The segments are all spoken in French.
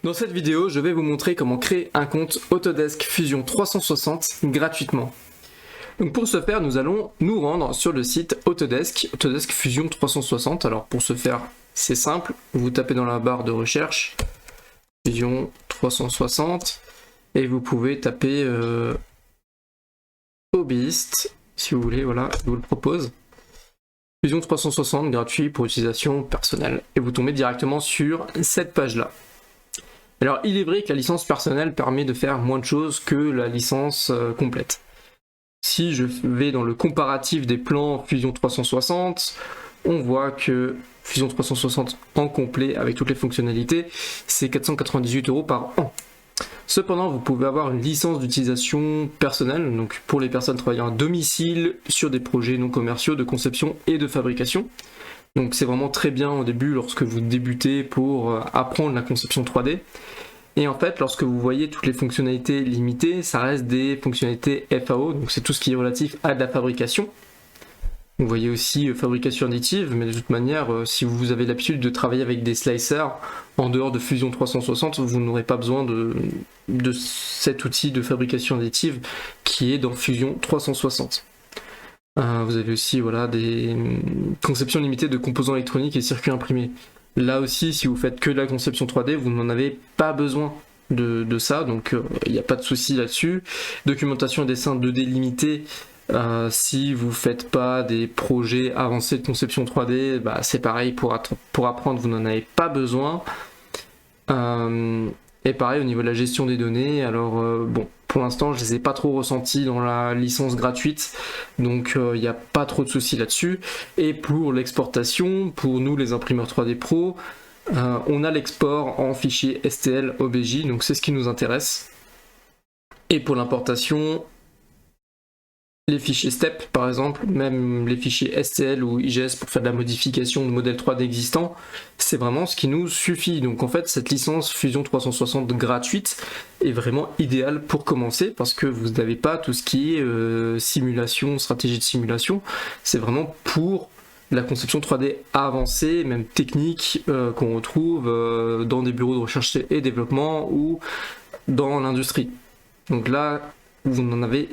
Dans cette vidéo, je vais vous montrer comment créer un compte Autodesk Fusion 360 gratuitement. Donc pour ce faire, nous allons nous rendre sur le site Autodesk Fusion 360. Alors pour ce faire, c'est simple, vous tapez dans la barre de recherche Fusion 360 et vous pouvez taper hobbyiste si vous voulez, voilà, je vous le propose. Fusion 360 gratuit pour utilisation personnelle et vous tombez directement sur cette page là. Alors il est vrai que la licence personnelle permet de faire moins de choses que la licence complète. Si je vais dans le comparatif des plans Fusion 360, on voit que Fusion 360 en complet avec toutes les fonctionnalités, c'est 498 € par an. Cependant, vous pouvez avoir une licence d'utilisation personnelle, donc pour les personnes travaillant à domicile sur des projets non commerciaux de conception et de fabrication. Donc c'est vraiment très bien au début lorsque vous débutez pour apprendre la conception 3D. Et en fait, lorsque vous voyez toutes les fonctionnalités limitées, ça reste des fonctionnalités FAO, donc c'est tout ce qui est relatif à de la fabrication. Vous voyez aussi fabrication additive, mais de toute manière, si vous avez l'habitude de travailler avec des slicers, en dehors de Fusion 360, vous n'aurez pas besoin de cet outil de fabrication additive qui est dans Fusion 360. Vous avez aussi voilà, des conceptions limitées de composants électroniques et circuits imprimés. Là aussi, si vous faites que de la conception 3D, vous n'en avez pas besoin de ça, donc il n'y a pas de souci là-dessus. Documentation et dessin 2D limité, si vous ne faites pas des projets avancés de conception 3D, bah, c'est pareil, pour apprendre, vous n'en avez pas besoin. Et pareil au niveau de la gestion des données, alors bon, pour l'instant je les ai pas trop ressentis dans la licence gratuite, donc il n'y a pas trop de soucis là-dessus. Et pour l'exportation, pour nous les imprimeurs 3D Pro, on a l'export en fichier STL OBJ, donc c'est ce qui nous intéresse. Et pour l'importation, les fichiers STEP par exemple, même les fichiers STL ou IGS pour faire de la modification de modèles 3D existants, c'est vraiment ce qui nous suffit. Donc en fait cette licence Fusion 360 gratuite est vraiment idéale pour commencer parce que vous n'avez pas tout ce qui est simulation, stratégie de simulation, c'est vraiment pour la conception 3D avancée, même technique, qu'on retrouve dans des bureaux de recherche et développement ou dans l'industrie. Donc là, vous n'en avez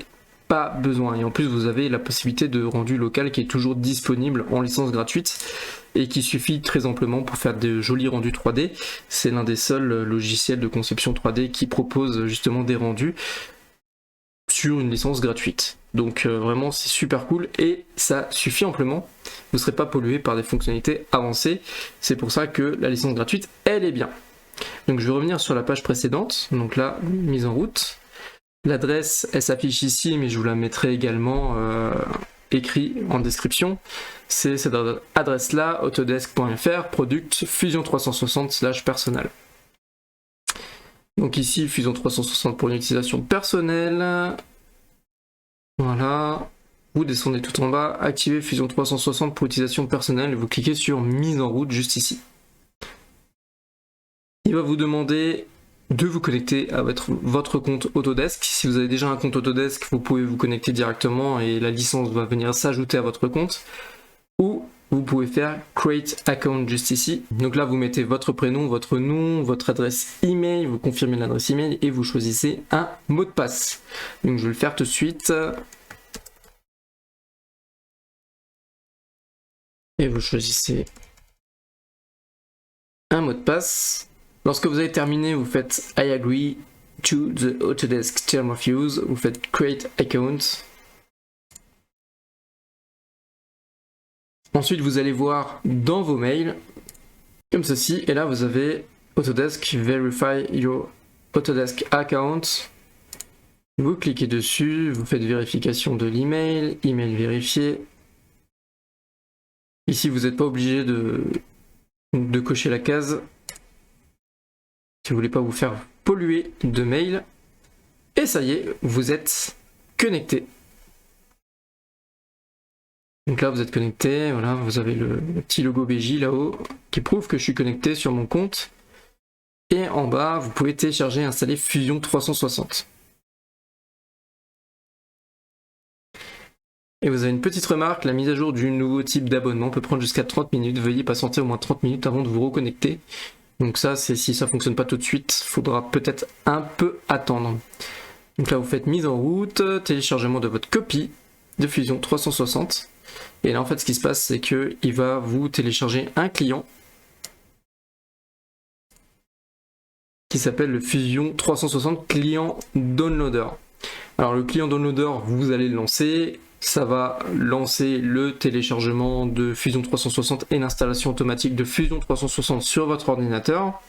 pas besoin. Et en plus, vous avez la possibilité de rendu local qui est toujours disponible en licence gratuite et qui suffit très amplement pour faire de jolis rendus 3D. C'est l'un des seuls logiciels de conception 3D qui propose justement des rendus sur une licence gratuite. Donc vraiment, c'est super cool et ça suffit amplement. Vous ne serez pas pollué par des fonctionnalités avancées. C'est pour ça que la licence gratuite, elle est bien. Donc je vais revenir sur la page précédente. Donc là, mise en route. L'adresse, elle s'affiche ici, mais je vous la mettrai également écrit en description. C'est cette adresse-là, autodesk.fr, product fusion 360/personnel. Donc ici, Fusion 360 pour une utilisation personnelle. Voilà. Vous descendez tout en bas, activez Fusion 360 pour utilisation personnelle et vous cliquez sur mise en route juste ici. Il va vous demander de vous connecter à votre compte Autodesk. Si vous avez déjà un compte Autodesk, vous pouvez vous connecter directement et la licence va venir s'ajouter à votre compte. Ou vous pouvez faire Create Account juste ici. Donc là, vous mettez votre prénom, votre nom, votre adresse email, vous confirmez l'adresse email et vous choisissez un mot de passe. Donc je vais le faire tout de suite. Et vous choisissez un mot de passe. Lorsque vous avez terminé, vous faites I agree to the Autodesk term of use, vous faites create account. Ensuite, vous allez voir dans vos mails, comme ceci, et là vous avez Autodesk verify your Autodesk account. Vous cliquez dessus, vous faites vérification de l'email, email vérifié. Ici, vous n'êtes pas obligé de cocher la case si vous voulez pas vous faire polluer de mails. Et ça y est, vous êtes connecté. Donc là, vous êtes connecté, voilà, vous avez le petit logo BJ là-haut qui prouve que je suis connecté sur mon compte. Et en bas, vous pouvez télécharger et installer Fusion 360. Et vous avez une petite remarque, la mise à jour du nouveau type d'abonnement peut prendre jusqu'à 30 minutes. Veuillez patienter au moins 30 minutes avant de vous reconnecter. Donc ça, c'est si ça fonctionne pas tout de suite, faudra peut-être un peu attendre. Donc là, vous faites mise en route, téléchargement de votre copie de Fusion 360. Et là, en fait, ce qui se passe, c'est qu'il va vous télécharger un client qui s'appelle le Fusion 360 Client Downloader. Alors le client Downloader, vous allez le lancer, ça va lancer le téléchargement de Fusion 360 et l'installation automatique de Fusion 360 sur votre ordinateur.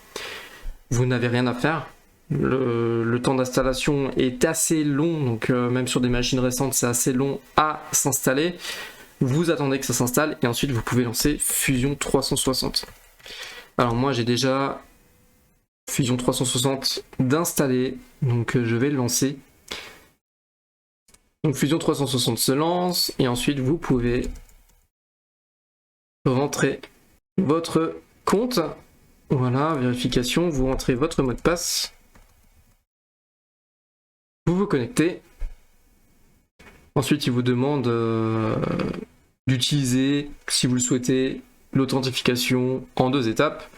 Vous n'avez rien à faire. Le temps d'installation est assez long, donc même sur des machines récentes, c'est assez long à s'installer. Vous attendez que ça s'installe et ensuite vous pouvez lancer Fusion 360. Alors moi j'ai déjà Fusion 360 d'installer, donc je vais le lancer. Donc Fusion 360 se lance et ensuite vous pouvez rentrer votre compte. Voilà, vérification, vous rentrez votre mot de passe. Vous vous connectez. Ensuite, il vous demande d'utiliser, si vous le souhaitez, l'authentification en 2 étapes.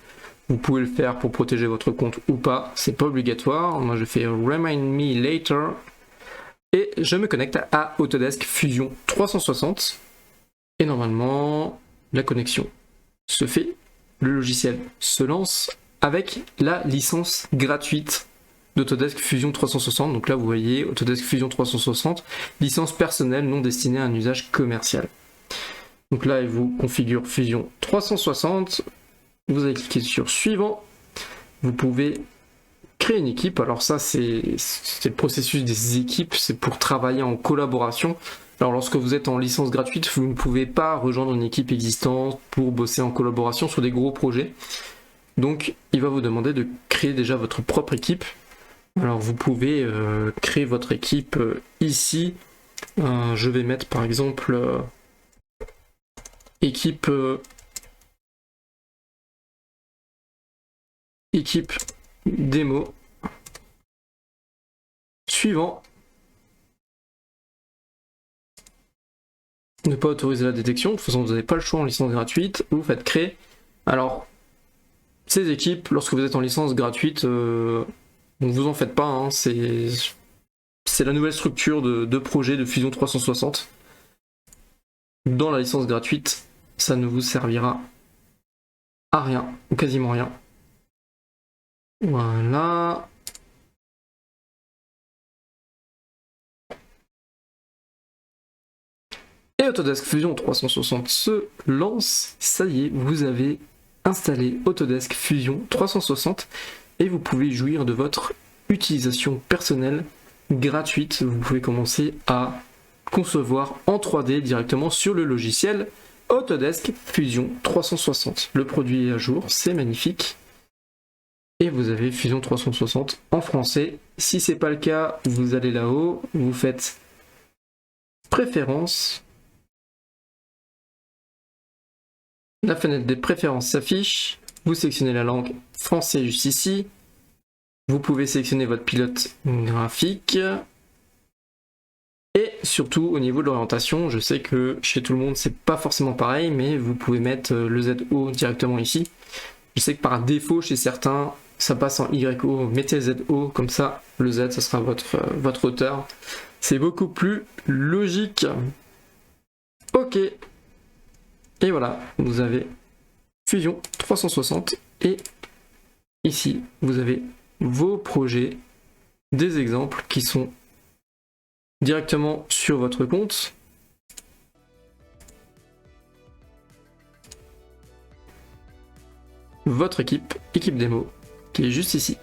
Vous pouvez le faire pour protéger votre compte ou pas, c'est pas obligatoire. Moi, je fais Remind me later et je me connecte à Autodesk Fusion 360. Et normalement, la connexion se fait. Le logiciel se lance avec la licence gratuite d'Autodesk Fusion 360. Donc là, vous voyez Autodesk Fusion 360, licence personnelle non destinée à un usage commercial. Donc là, il vous configure Fusion 360. Vous allez cliquer sur suivant. Vous pouvez créer une équipe. Alors ça, c'est le processus des équipes. C'est pour travailler en collaboration. Alors lorsque vous êtes en licence gratuite, vous ne pouvez pas rejoindre une équipe existante pour bosser en collaboration sur des gros projets. Donc il va vous demander de créer déjà votre propre équipe. Alors vous pouvez créer votre équipe ici. Je vais mettre par exemple équipe démo. Suivant. Ne pas autoriser la détection. De toute façon, vous n'avez pas le choix en licence gratuite. Vous faites créer. Alors, ces équipes, lorsque vous êtes en licence gratuite, ne vous en faites pas. Hein, c'est la nouvelle structure de projet de Fusion 360. Dans la licence gratuite, ça ne vous servira à rien, ou quasiment rien. Voilà. Et Autodesk Fusion 360 se lance. Ça y est, vous avez installé Autodesk Fusion 360 et vous pouvez jouir de votre utilisation personnelle gratuite. Vous pouvez commencer à concevoir en 3D directement sur le logiciel Autodesk Fusion 360. Le produit est à jour, c'est magnifique. Et vous avez Fusion 360 en français. Si c'est pas le cas, vous allez là-haut, vous faites Préférences. La fenêtre des préférences s'affiche. Vous sélectionnez la langue français juste ici. Vous pouvez sélectionner votre pilote graphique. Et surtout au niveau de l'orientation, je sais que chez tout le monde c'est pas forcément pareil, mais vous pouvez mettre le ZO directement ici. Je sais que par défaut chez certains ça passe en YO, mettez ZO comme ça, le Z ça sera votre hauteur. C'est beaucoup plus logique. Ok. Et voilà, vous avez Fusion 360 et ici vous avez vos projets, des exemples qui sont directement sur votre compte. Votre équipe démo qui est juste ici.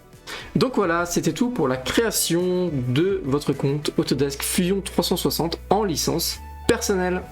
Donc voilà, c'était tout pour la création de votre compte Autodesk Fusion 360 en licence personnelle.